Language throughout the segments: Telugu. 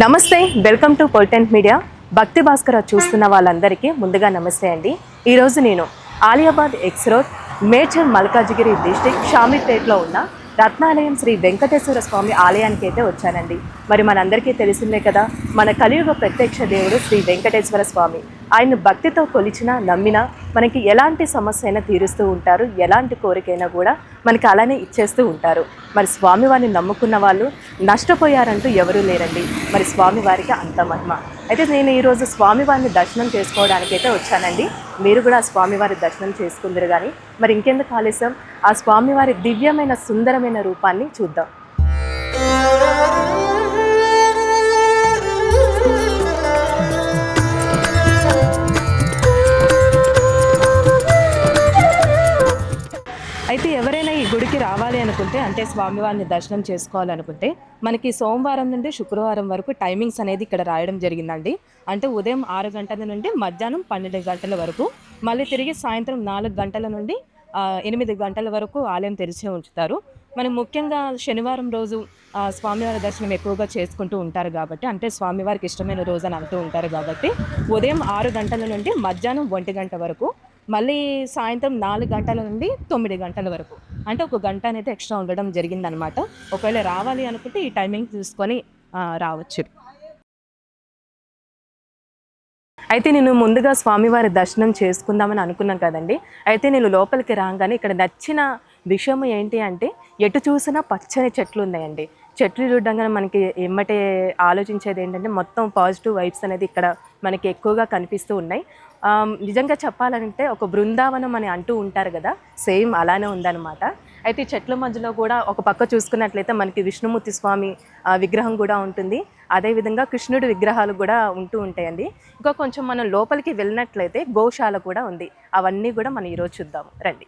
నమస్తే, వెల్కమ్ టు పొలిటెంట్ మీడియా. భక్తి భాస్కర్ చూస్తున్న వాళ్ళందరికీ ముందుగా నమస్తే అండి. ఈరోజు నేను Aliabad X road Medchal Malkajgiri district షామీర్పేటలో ఉన్న రత్నాలయం శ్రీ వెంకటేశ్వర స్వామి ఆలయానికి అయితే వచ్చానండి. మరి మనందరికీ తెలిసిందే కదా, మన కలియుగ ప్రత్యక్ష దేవుడు శ్రీ వెంకటేశ్వర స్వామి. ఆయన భక్తితో కొలిచినా నమ్మినా మనకి ఎలాంటి సమస్య అయినా తీరుస్తూ ఉంటారు, ఎలాంటి కోరికైనా కూడా మనకి అలానే ఇచ్చేస్తూ ఉంటారు. మరి స్వామివారిని నమ్ముకున్న వాళ్ళు నష్టపోయారంటూ ఎవరూ లేరండి. మరి స్వామివారికి అంత మహిమ. అయితే నేను ఈరోజు స్వామివారిని దర్శనం చేసుకోవడానికి అయితే వచ్చానండి. మీరు కూడా స్వామివారి దర్శనం చేసుకుందరు. కానీ మరి ఇంకెందుకు ఆలస్యం, ఆ స్వామివారి దివ్యమైన సుందరమైన రూపాన్ని చూద్దాం. అయితే ఎవరైనా ఈ గుడికి రావాలి అనుకుంటే, అంటే స్వామివారిని దర్శనం చేసుకోవాలనుకుంటే, మనకి సోమవారం నుండి శుక్రవారం వరకు టైమింగ్స్ అనేది ఇక్కడ రాయడం జరిగిందండి. అంటే ఉదయం 6 గంటల నుండి మధ్యాహ్నం 12 గంటల వరకు, మళ్ళీ తిరిగి సాయంత్రం 4 గంటల నుండి 8 గంటల వరకు ఆలయం తెరిచే ఉంచుతారు. మనం ముఖ్యంగా శనివారం రోజు స్వామివారి దర్శనం ఎక్కువగా చేసుకుంటూ ఉంటారు కాబట్టి, అంటే స్వామివారికి ఇష్టమైన రోజు అని అంటూ ఉంటారు కాబట్టి, ఉదయం 6 గంటల నుండి మధ్యాహ్నం 1 గంట వరకు, మళ్ళీ సాయంత్రం 4 గంటల నుండి 9 గంటల వరకు, అంటే ఒక గంట అనేది ఎక్స్ట్రా ఉండడం జరిగిందనమాట. ఒకవేళ రావాలి అనుకుంటే ఈ టైమింగ్ చూసుకొని రావచ్చు. అయితే నేను ముందుగా స్వామివారి దర్శనం చేసుకుందామని అనుకున్నాను కదండి. అయితే నేను లోపలికి రాగానే ఇక్కడ నచ్చిన విషయం ఏంటి అంటే, ఎటు చూసినా పచ్చని చెట్లు ఉన్నాయండి. చెట్లు చూడగానే మనకి ఎమ్మటే ఆలోచించేది ఏంటంటే, మొత్తం పాజిటివ్ వైబ్స్ అనేది ఇక్కడ మనకి ఎక్కువగా కనిపిస్తూ ఉన్నాయి. నిజంగా చెప్పాలంటే ఒక బృందావనం అని అంటూ ఉంటారు కదా, సేమ్ అలానే ఉందన్నమాట. అయితే చెట్ల మధ్యలో కూడా ఒక పక్క చూసుకున్నట్లయితే మనకి విష్ణుమూర్తి స్వామి విగ్రహం కూడా ఉంటుంది. అదేవిధంగా కృష్ణుడి విగ్రహాలు కూడా ఉంటూ ఉంటాయండి. ఇంకా కొంచెం మనం లోపలికి వెళ్ళినట్లయితే గోశాల కూడా ఉంది. అవన్నీ కూడా మనం ఈరోజు చూద్దాము, రండి.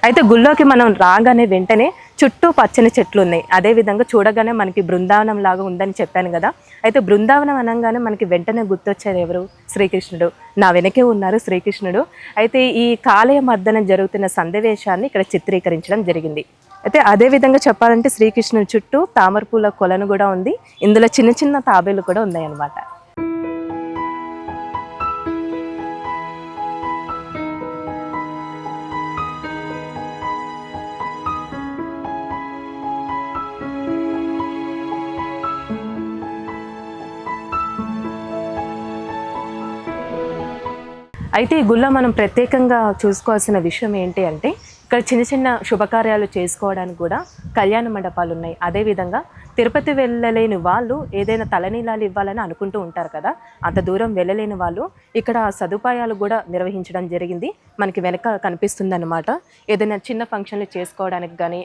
అయితే గుళ్ళోకి మనం రాగానే వెంటనే చుట్టూ పచ్చని చెట్లు ఉన్నాయి. అదేవిధంగా చూడగానే మనకి బృందావనం లాగా ఉందని చెప్పాను కదా. అయితే బృందావనం అనగానే మనకి వెంటనే గుర్తొచ్చారు ఎవరు? శ్రీకృష్ణుడు. నా వెనకే ఉన్నారు శ్రీకృష్ణుడు. అయితే ఈ కాలేయ మర్దన జరుగుతున్న సన్నివేశాన్ని ఇక్కడ చిత్రీకరించడం జరిగింది. అయితే అదేవిధంగా చెప్పాలంటే శ్రీకృష్ణుడి చుట్టూ తామరపూల కొలను కూడా ఉంది. ఇందులో చిన్న చిన్న తాబేలు కూడా ఉన్నాయన్నమాట. అయితే ఈ గుళ్ళో మనం ప్రత్యేకంగా చూసుకోవాల్సిన విషయం ఏంటి అంటే, ఇక్కడ చిన్న చిన్న శుభకార్యాలు చేసుకోవడానికి కూడా కళ్యాణ మండపాలు ఉన్నాయి. అదేవిధంగా తిరుపతి వెళ్ళలేని వాళ్ళు ఏదైనా తలనీలాలు ఇవ్వాలని అనుకుంటూ ఉంటారు కదా, అంత దూరం వెళ్ళలేని వాళ్ళు ఇక్కడ సదుపాయాలు కూడా నిర్వహించడం జరిగింది. మనకి వెనక కనిపిస్తుంది అన్నమాట. ఏదైనా చిన్న ఫంక్షన్లు చేసుకోవడానికి కానీ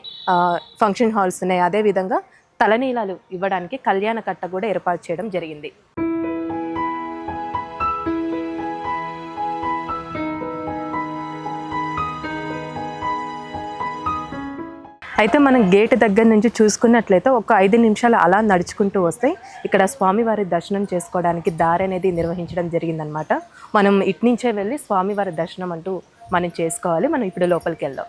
ఫంక్షన్ హాల్స్ ఉన్నాయి. అదేవిధంగా తలనీలాలు ఇవ్వడానికి కళ్యాణ కట్ట కూడా ఏర్పాటు చేయడం జరిగింది. అయితే మనం గేట్ దగ్గర నుంచి చూసుకున్నట్లయితే ఒక 5 నిమిషాలు అలా నడుచుకుంటూ వస్తే ఇక్కడ స్వామివారి దర్శనం చేసుకోవడానికి దారి అనేది నిర్వహించడం జరిగిందనమాట. మనం ఇటు నుంచే వెళ్ళి స్వామివారి దర్శనం అంటూ మనం చేసుకోవాలి. మనం ఇప్పుడు లోపలికి వెళ్దాం.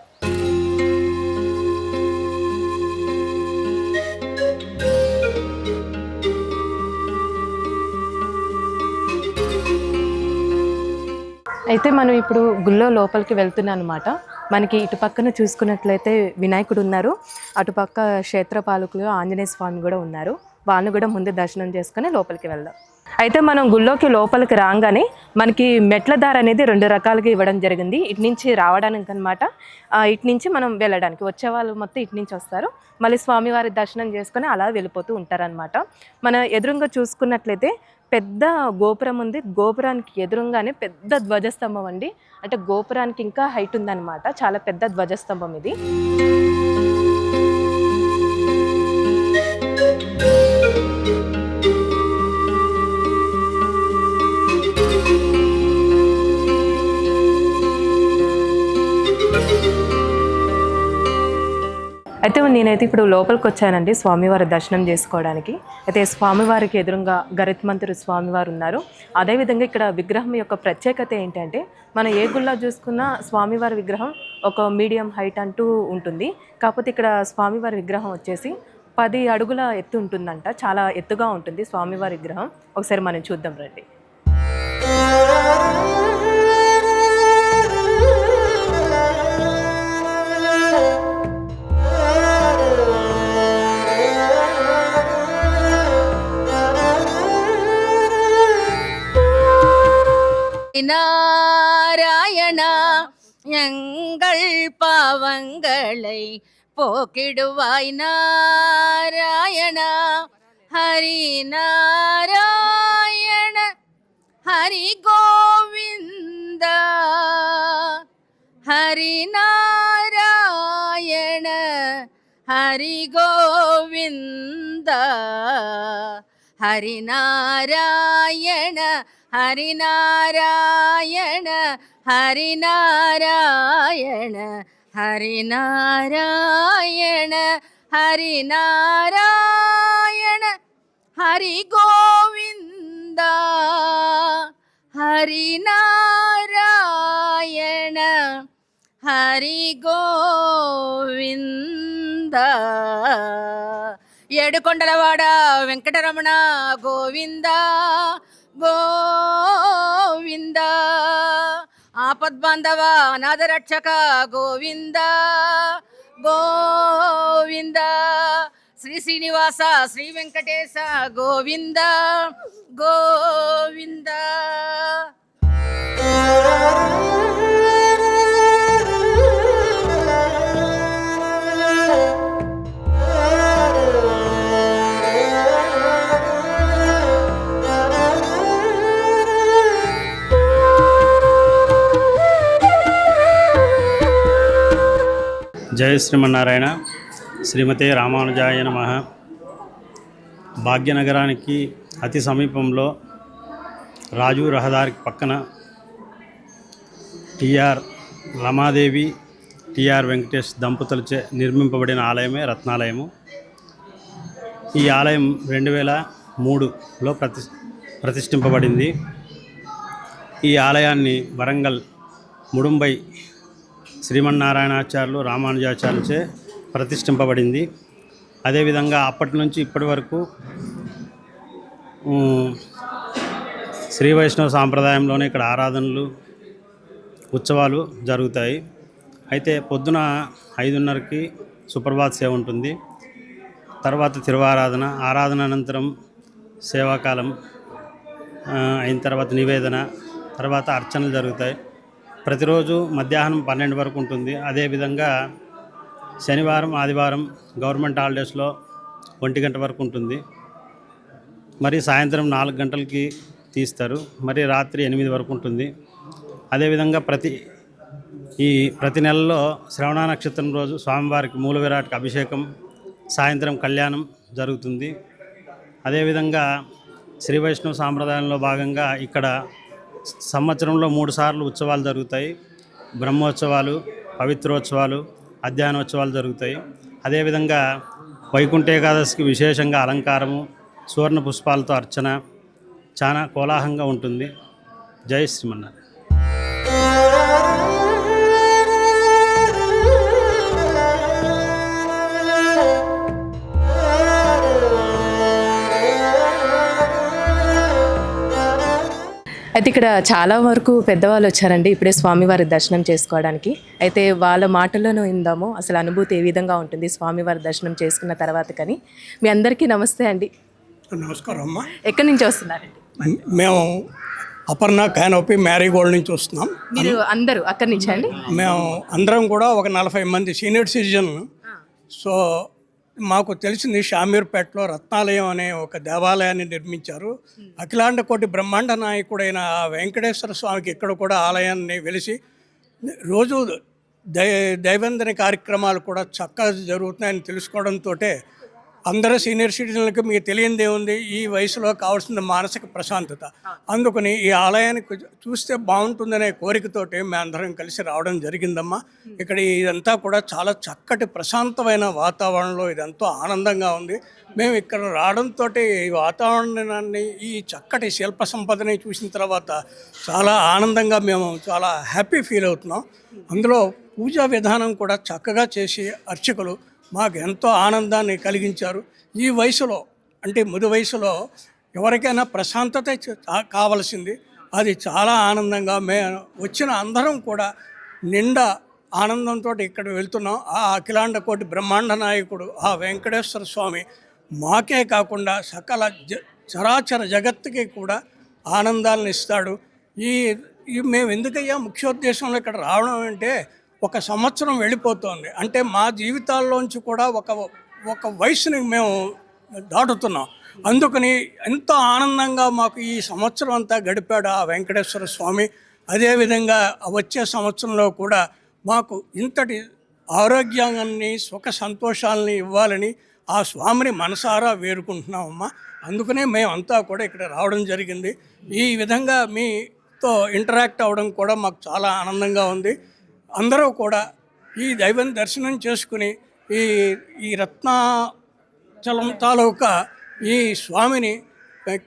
అయితే మనం ఇప్పుడు గుళ్ళో లోపలికి వెళ్తున్నాం అనమాట. మనకి ఇటు పక్కన చూసుకున్నట్లయితే వినాయకుడు ఉన్నారు, అటుపక్క క్షేత్రపాలకులు ఆంజనేయ స్వామి కూడా ఉన్నారు. వాళ్ళని కూడా ముందు దర్శనం చేసుకుని లోపలికి వెళ్దాం. అయితే మనం గుళ్ళోకి లోపలికి రాగానే మనకి మెట్ల దారి అనేది 2 రకాలుగా ఇవ్వడం జరిగింది. ఇటు నుంచి రావడానికి అనమాట, ఇటు నుంచి మనం వెళ్ళడానికి. వచ్చే వాళ్ళు మొత్తం ఇటు నుంచి వస్తారు, మళ్ళీ స్వామివారి దర్శనం చేసుకొని అలా వెళ్ళిపోతూ ఉంటారనమాట. మన ఎదురుగా చూసుకున్నట్లయితే పెద్ద గోపురం ఉంది. గోపురానికి ఎదురుగానే పెద్ద ధ్వజస్తంభం అండి. అంటే గోపురానికి ఇంకా హైట్ ఉందన్నమాట. చాలా పెద్ద ధ్వజస్తంభం ఇది. అయితే నేనైతే ఇప్పుడు లోపలికి వచ్చానండి స్వామివారి దర్శనం చేసుకోవడానికి. అయితే స్వామివారికి ఎదురుగా గరుత్మంతుడు స్వామివారు ఉన్నారు. అదేవిధంగా ఇక్కడ విగ్రహం యొక్క ప్రత్యేకత ఏంటంటే మనం ఏ గుళ్ళో చూసుకున్నా స్వామివారి విగ్రహం ఒక మీడియం హైట్ అంటూ ఉంటుంది. కాకపోతే ఇక్కడ స్వామివారి విగ్రహం వచ్చేసి 10 అడుగుల ఎత్తు ఉంటుందంట. చాలా ఎత్తుగా ఉంటుంది స్వామివారి విగ్రహం. ఒకసారి మనం చూద్దాం రండి. நாராயணா எங்கள் பாவங்களை போக்கிடுவாய் நாராயணா ஹரி நாராயண ஹரி கோவிந்தா ஹரி நாராயண ஹரி கோவிந்தா ஹரி நாராயண హరినారాయణ హరినారాయణ హరినారాయణ హరినారాయణ హరి గోవింద హరినారాయణ హరి గోవింద ఏడుకొండలవాడ వెంకటరమణ గోవింద గోవింద ఆపద్బాంధవ అనాథరక్షక గోవింద గోవింద శ్రీ శ్రీనివాస శ్రీ వెంకటేశ గోవింద గోవింద. జయ శ్రీమన్నారాయణ. శ్రీమతే రామానుజాయ నమః. భాగ్యనగరానికి అతి సమీపంలో రాజు రహదారికి పక్కన టిఆర్ రమాదేవి టిఆర్ వెంకటేష్ దంపతులచే నిర్మింపబడిన ఆలయమే రత్నాలయము. ఈ ఆలయం 2003లో ప్రతిష్ఠింపబడింది. ఈ ఆలయాన్ని వరంగల్ ముడుంబై శ్రీమన్నారాయణాచార్యులు రామానుజాచార్యులచే ప్రతిష్ఠింపబడింది. అదేవిధంగా అప్పటి నుంచి ఇప్పటి వరకు శ్రీ వైష్ణవ సాంప్రదాయంలోనే ఇక్కడ ఆరాధనలు ఉత్సవాలు జరుగుతాయి. అయితే పొద్దున 5:30కి సుప్రభాత్ సేవ ఉంటుంది. తర్వాత తిరువారాధన, ఆరాధన అనంతరం సేవాకాలం అయిన తర్వాత నివేదన, తర్వాత అర్చనలు జరుగుతాయి. ప్రతిరోజు మధ్యాహ్నం 12 వరకు ఉంటుంది. అదేవిధంగా శనివారం ఆదివారం గవర్నమెంట్ హాలిడేస్లో 1 గంట వరకు ఉంటుంది. మరి సాయంత్రం 4 గంటలకి తీస్తారు. మరి రాత్రి 8 వరకు ఉంటుంది. అదేవిధంగా ప్రతి నెలలో శ్రవణ నక్షత్రం రోజు స్వామివారికి మూల విరాట్కి అభిషేకం, సాయంత్రం కళ్యాణం జరుగుతుంది. అదేవిధంగా శ్రీ వైష్ణవ సాంప్రదాయంలో భాగంగా ఇక్కడ సంవత్సరంలో 3 సార్లు ఉత్సవాలు జరుగుతాయి. బ్రహ్మోత్సవాలు, పవిత్రోత్సవాలు, అధ్యయనోత్సవాలు జరుగుతాయి. అదేవిధంగా వైకుంఠ ఏకాదశికి విశేషంగా అలంకారము, సువర్ణ పుష్పాలతో అర్చన చాలా కోలాహలంగా ఉంటుంది. జై శ్రీమన్నారాయణ. అయితే ఇక్కడ చాలా వరకు పెద్దవాళ్ళు వచ్చారండి ఇప్పుడే స్వామివారి దర్శనం చేసుకోవడానికి. అయితే వాళ్ళ మాటల్లోనూ ఇందాము అసలు అనుభూతి ఏ విధంగా ఉంటుంది స్వామివారి దర్శనం చేసుకున్న తర్వాత. కానీ మీ అందరికీ నమస్తే అండి. నమస్కారం అమ్మా. ఎక్కడి నుంచి వస్తున్నారండి? మేము అపర్ణ కానోపి మ్యారీగోల్డ్ నుంచి వస్తున్నాం. మీరు అందరూ అక్కడి నుంచి అండి? మేము అందరం కూడా ఒక 40 మంది సీనియర్ సిటిజన్. సో మాకు తెలిసింది షామీర్పేటలో రత్నాలయం అనే ఒక దేవాలయాన్ని నిర్మించారు. అఖిలాండ కోటి బ్రహ్మాండ నాయకుడైన వెంకటేశ్వర స్వామికి ఇక్కడ కూడా ఆలయాన్ని వెలిసి రోజు దైవందన కార్యక్రమాలు కూడా చక్కగా జరుగుతున్నాయని తెలుసుకోవడంతో అందరూ సీనియర్ సిటిజన్లకు మీకు తెలియందే ఉంది, ఈ వయసులో కావాల్సిన మానసిక ప్రశాంతత. అందుకని ఈ ఆలయానికి చూస్తే బాగుంటుందనే కోరికతోటి మేమందరం కలిసి రావడం జరిగిందమ్మా. ఇక్కడ ఇదంతా కూడా చాలా చక్కటి ప్రశాంతమైన వాతావరణంలో ఇదంతా ఆనందంగా ఉంది. మేము ఇక్కడ రావడంతో ఈ వాతావరణాన్ని, ఈ చక్కటి శిల్ప సంపదని చూసిన తర్వాత చాలా ఆనందంగా మేము చాలా హ్యాపీ ఫీల్ అవుతున్నాం. అందులో పూజా విధానం కూడా చక్కగా చేసి అర్చకులు మాకు ఎంతో ఆనందాన్ని కలిగించారు. ఈ వయసులో అంటే ముది వయసులో ఎవరికైనా ప్రశాంతత కావలసింది. అది చాలా ఆనందంగా వచ్చిన అందరం కూడా నిండా ఆనందంతో ఇక్కడ వెళ్తున్నాం. ఆ అఖిలాండ కోటి బ్రహ్మాండ నాయకుడు ఆ వెంకటేశ్వర స్వామి మాకే కాకుండా సకల చరాచర జగత్తుకి కూడా ఆనందాలను ఇస్తాడు. ఈ మేము ఎందుకయ్యా ముఖ్యోద్దేశంలో ఇక్కడ రావడం అంటే, ఒక సంవత్సరం వెళ్ళిపోతుంది అంటే మా జీవితాల్లోంచి కూడా ఒక వయసుని మేము దాటుతున్నాం. అందుకని ఎంతో ఆనందంగా మాకు ఈ సంవత్సరం అంతా గడిపాడు ఆ వెంకటేశ్వర స్వామి. అదేవిధంగా వచ్చే సంవత్సరంలో కూడా మాకు ఇంతటి ఆరోగ్యాన్ని, సుఖ సంతోషాలని ఇవ్వాలని ఆ స్వామిని మనసారా వేడుకుంటున్నామమ్మా. అందుకనే మేమంతా కూడా ఇక్కడ రావడం జరిగింది. ఈ విధంగా మీతో ఇంటరాక్ట్ అవ్వడం కూడా మాకు చాలా ఆనందంగా ఉంది. అందరూ కూడా ఈ దైవం దర్శనం చేసుకుని ఈ రత్నాచలం తాలూకా ఈ స్వామిని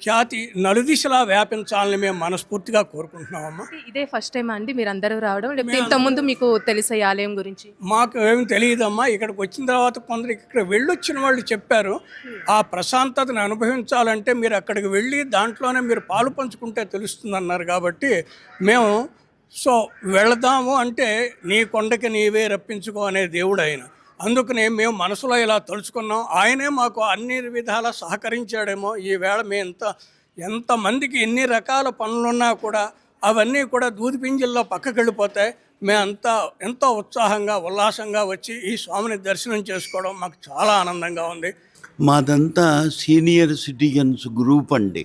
ఖ్యాతి నలుదిశలా వ్యాపించాలని మేము మనస్ఫూర్తిగా కోరుకుంటున్నామమ్మా. ఇదే ఫస్ట్ టైం అండి మీరు అందరూ రావడం, లేకపోతే ఇంతకుముందు మీకు తెలిసే ఆలయం గురించి? మాకు ఏమి తెలియదమ్మా. ఇక్కడికి వచ్చిన తర్వాత కొందరు ఇక్కడ వెళ్ళొచ్చిన వాళ్ళు చెప్పారు, ఆ ప్రశాంతతను అనుభవించాలంటే మీరు అక్కడికి వెళ్ళి దాంట్లోనే మీరు పాలు పంచుకుంటే తెలుస్తుందన్నారు. కాబట్టి మేము వెళదాము అంటే నీ కొండకి నీవే రప్పించుకో అనే దేవుడు ఆయన. అందుకనే మేము మనసులో ఇలా తలుచుకున్నాం. ఆయనే మాకు అన్ని విధాలా సహకరించాడేమో. ఈవేళ మేము ఎంతమందికి ఎన్ని రకాల పనులున్నా కూడా అవన్నీ కూడా దూది పింజల్లో పక్కకి వెళ్ళిపోతాయి. మేమంతా ఎంతో ఉత్సాహంగా ఉల్లాసంగా వచ్చి ఈ స్వామిని దర్శనం చేసుకోవడం మాకు చాలా ఆనందంగా ఉంది. మాదంతా సీనియర్ సిటిజన్స్ గ్రూప్ అండి.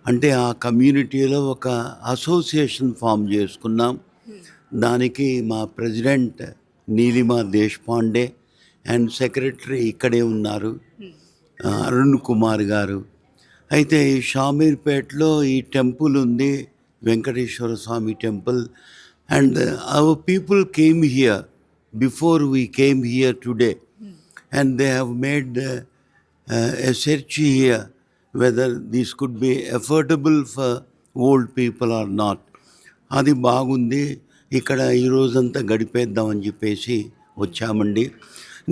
అంటే ఆ కమ్యూనిటీలో ఒక అసోసియేషన్ ఫామ్ చేసుకున్నాం. దానికి మా president Neelima Deshpande and secretary ఇక్కడే ఉన్నారు, అరుణ్ కుమార్ గారు. అయితే ఈ షామీర్పేటలో ఈ టెంపుల్ ఉంది, Venkateswara Swamy temple. And our people came here before we came here today and they have made a search here whether this could be affordable for old people or not. అది బాగుంది, ఇక్కడ ఈరోజంతా గడిపేద్దామని చెప్పేసి వచ్చామండి.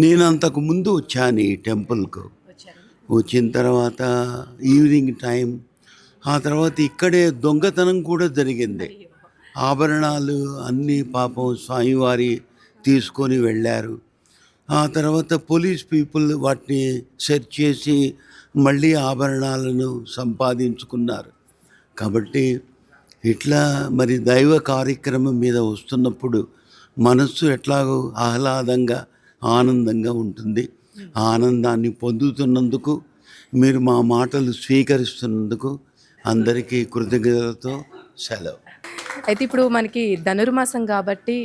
నేను అంతకుముందు వచ్చాను ఈ టెంపుల్కు. వచ్చిన తర్వాత ఈవినింగ్ టైం, ఆ తర్వాత ఇక్కడే దొంగతనం కూడా జరిగింది. ఆభరణాలు అన్నీ పాపం స్వామివారి తీసుకొని వెళ్ళారు. ఆ తర్వాత పోలీస్ పీపుల్ వాటిని సెర్చ్ చేసి మళ్ళీ ఆభరణాలను సంపాదించుకున్నారు. కాబట్టి ఇట్లా మరి దైవ కార్యక్రమం మీద వస్తున్నప్పుడు మనస్సు ఎట్లాగో ఆహ్లాదంగా ఆనందంగా ఉంటుంది. ఆ ఆనందాన్ని పొందుతున్నందుకు, మీరు మా మాటలు స్వీకరిస్తున్నందుకు అందరికీ కృతజ్ఞతలతో సెలవు. అయితే ఇప్పుడు మనకి ధనుర్మాసం కాబట్టి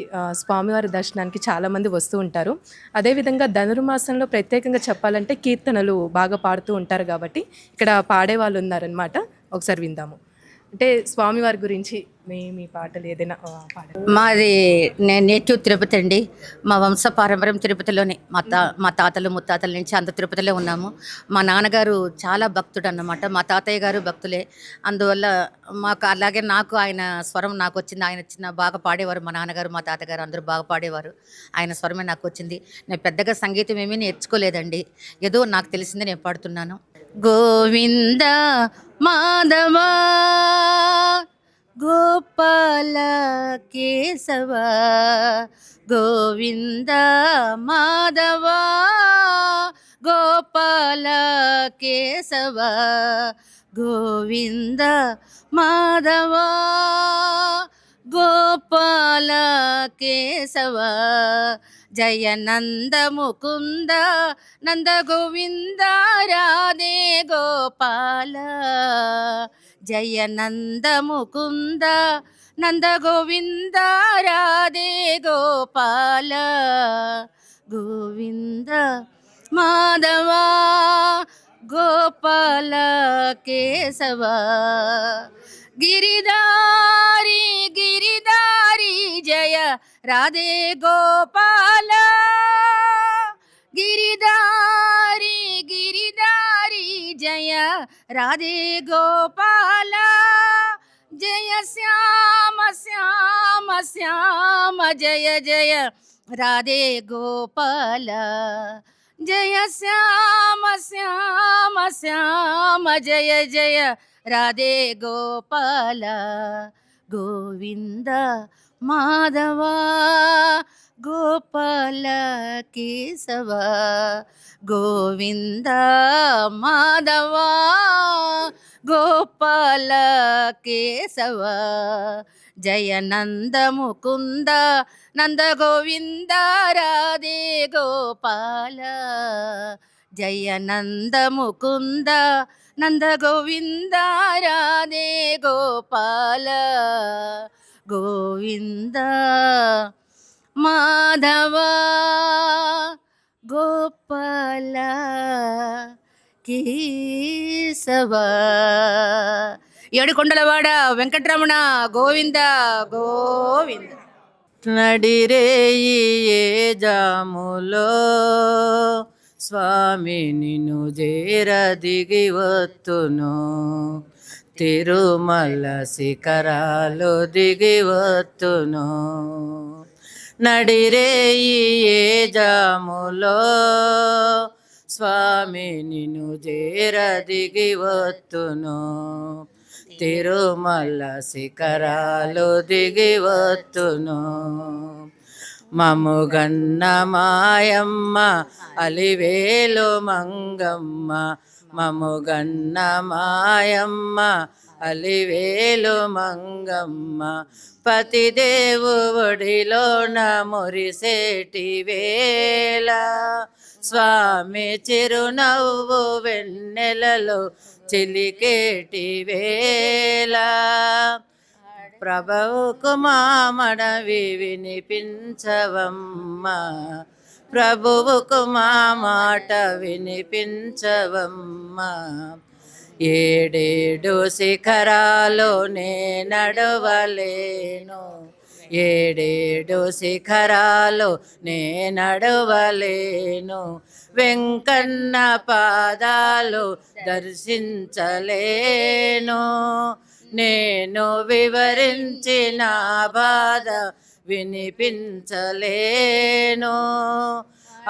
స్వామివారి దర్శనానికి చాలామంది వస్తూ ఉంటారు. అదేవిధంగా ధనుర్మాసంలో ప్రత్యేకంగా చెప్పాలంటే కీర్తనలు బాగా పాడుతూ ఉంటారు. కాబట్టి ఇక్కడ పాడే వాళ్ళు ఉన్నారనమాట. ఒకసారి విందాము. అంటే స్వామివారి గురించి మీ పాటలు ఏదైనా పాడండి. మాది నేను నేటివ్ తిరుపతి అండి. మా వంశ పారంపర్యం తిరుపతిలోనే. మా తాతలు ముత్తాతల నుంచి అంత తిరుపతిలో ఉన్నాము. మా నాన్నగారు చాలా భక్తుడు అన్నమాట. మా తాతయ్య గారు భక్తులే. అందువల్ల మాకు అలాగే నాకు ఆయన స్వరం నాకు వచ్చింది. ఆయన బాగా పాడేవారు. మా నాన్నగారు మా తాతగారు అందరూ బాగా పాడేవారు. ఆయన స్వరమే నాకు వచ్చింది. నేను పెద్దగా సంగీతం ఏమీ నేర్చుకోలేదండి. ఏదో నాకు తెలిసింది నేను పాడుతున్నాను. గోవింద మాధవ గోపాల కేశవ గోవింద మాధవ గోపాల కేశవ గోవింద మాధవ గోపాల కేశవ జయ నంద ముకుంద నంద గోవింద రాధే గోపాల జయ నంద ముకుంద నంద గోవింద రాధే గోపాల గోవింద మాధవా గోపాల కేశవ గిరిధారి గిరిధారి జయ రాధే గోపాల గిరిధారి గిరిధారి జయ రాధే గోపాల జయ శ్యామ శ్యామ శ్యామ జయ జయ రాధే గోపాల జయ శ్యామ శ్యామ శ్యామ జయ జయ రాధే గోపాల గోవింద మాధవ గోపాల కేశవ గోవింద మాధవ గోపాల కేశవ జయ నంద ముకుంద నంద గోవింద రాధే గోపాల జయ నంద ముకుంద నంద గోవింద రాధే గోపాల గోవింద మాధవ గోపాల కేశవ ఏడుకొండలవాడ వెంకటరమణ గోవింద గోవింద నడిరేయి ఏ జాములో స్వామి నిన్ను చేర దిగి వత్తును తిరుమల శిఖరాలు దిగి వత్తును నడిరేయి ఏ జాములో స్వామి నిన్ను చేర దిగి వత్తును తిరుమల శిఖరాలు దిగి వత్తును మముగన్న మాయమ్మ అలివేలు మంగమ్మ మముగన్న మాయమ్మ అలివేలు మంగమ్మ పతిదేవు ఒడిలోన మురిసేటి వేళ స్వామి చిరునవ్వు వెన్నెలలో చిలికేటి వేళ ప్రభువుకు మా మనవి వినిపించవమ్మా ప్రభువుకు మా మాట వినిపించవమ్మా ఏడేడు శిఖరాలు నే నడవలేను ఏడేడు శిఖరాలు నే నడవలేను వెంకన్న పాదాలు దర్శించలేను నేను వివరించిన బాధ వినిపించలేను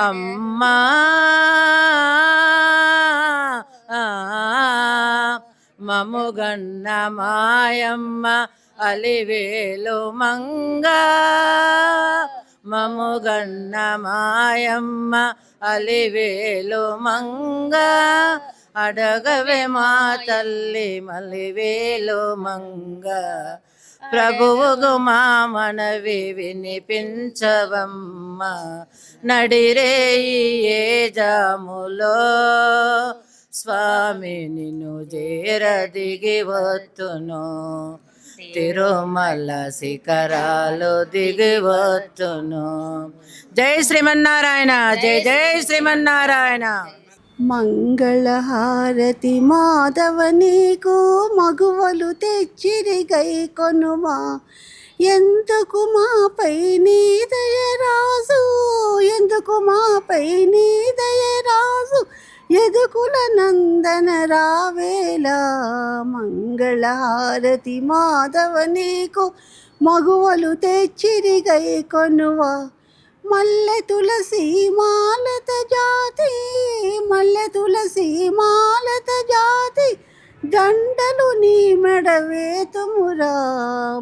అమ్మా మముగన్న మాయమ్మ అలివేలు మంగ మముగన్న మాయమ్మ అలివేలు మంగ అడగవే మా తల్లి మలివేలు మంగ ప్రభువుకు మా మనవి వినిపించవమ్మ నడిరేయి ఏ జాములో స్వామి నిన్ను చేర దిగి వత్తును తిరుమల శిఖరాలు దిగి వత్తును జై శ్రీమన్నారాయణ జై జై శ్రీమన్నారాయణ మంగళహారతి మాధవ నీకు మగువలు తెచ్చిరి గై కొనుమా ఎందుకు మాపై నీ దయరాజు ఎందుకు మాపై నీ దయరాజు ఎదుకుల నందన రావేలా మంగళహారతి మాధవ నీకు మగువలు తెచ్చిరి గై కొనువా మల్లె తులసి మాలత జాతి మల్లె తులసి మాలత జాతి దండలు నీ మెడవేతుమురా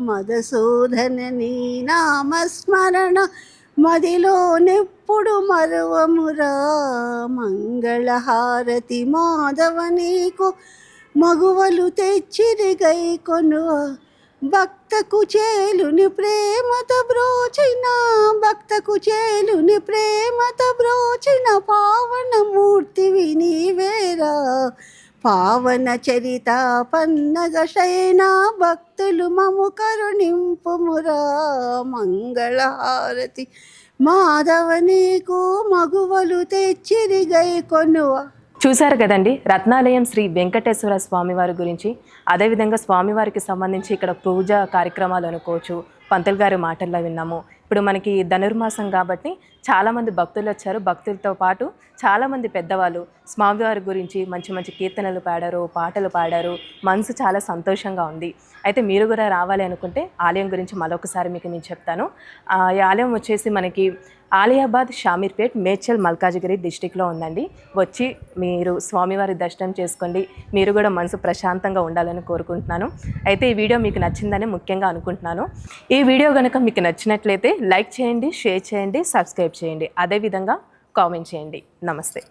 మధుసూదన నీ నామస్మరణ మదిలో నెప్పుడు మరువమురా మంగళహారతి మాధవ నీకు మగువలు తెచ్చిరి గై కొనువా భక్తకు చేలుని ప్రేమతో బ్రోచిన భక్తకు చేలుని ప్రేమతో బ్రోచిన పావనమూర్తివి నీవేరా పావన చరిత పన్నగ శయన భక్తులు మము కరుణింపుమురా మంగళహారతి మాధవ నీకు మగువలు తెచ్చిరి గై కొనువ. చూశారు కదండి రత్నాలయం శ్రీ వెంకటేశ్వర స్వామివారి గురించి. అదేవిధంగా స్వామివారికి సంబంధించి ఇక్కడ పూజ కార్యక్రమాలు అనుకోవచ్చు, పంతులు గారి మాటల్లో విన్నాము. ఇప్పుడు మనకి ధనుర్మాసం కాబట్టి చాలామంది భక్తులు వచ్చారు. భక్తులతో పాటు చాలామంది పెద్దవాళ్ళు స్వామివారి గురించి మంచి మంచి కీర్తనలు పాడారు, పాటలు పాడారు. మనసు చాలా సంతోషంగా ఉంది. అయితే మీరు కూడా రావాలి అనుకుంటే ఆలయం గురించి మరొకసారి మీకు నేను చెప్తాను. ఈ ఆలయం వచ్చేసి మనకి ఆలియాబాద్, షామీర్పేట్, మేడ్చల్, మల్కాజిగిరి డిస్టిక్లో ఉందండి. వచ్చి మీరు స్వామివారి దర్శనం చేసుకోండి. మీరు కూడా మనసు ప్రశాంతంగా ఉండాలని కోరుకుంటున్నాను. అయితే ఈ వీడియో మీకు నచ్చిందని ముఖ్యంగా అనుకుంటున్నాను. ఈ వీడియో కనుక మీకు నచ్చినట్లయితే లైక్ చేయండి, షేర్ చేయండి, సబ్స్క్రైబ్ చేయండి. అదేవిధంగా కామెంట్ చేయండి. నమస్తే.